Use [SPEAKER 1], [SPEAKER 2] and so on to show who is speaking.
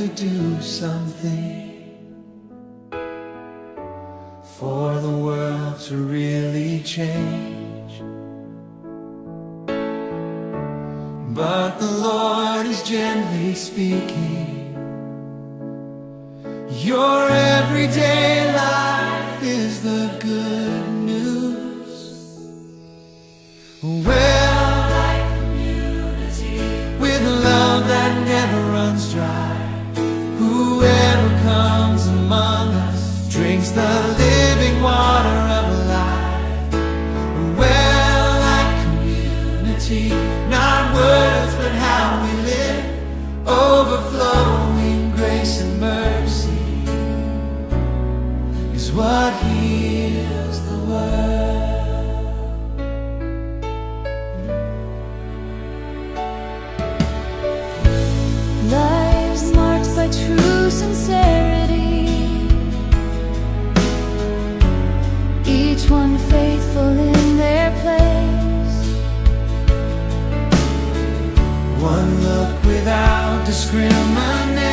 [SPEAKER 1] to do something for the world to really change. But the Lord is gently speaking. Your everyday life is the good news. Well, like community, with love that never runs dry, whoever comes among us drinks the living water of life. Well, like community, not words but how we live, overflowing grace and mercy is what heals the world.
[SPEAKER 2] Lives marked by true sincerity, each one faithful in their place.
[SPEAKER 1] One look without discrimination,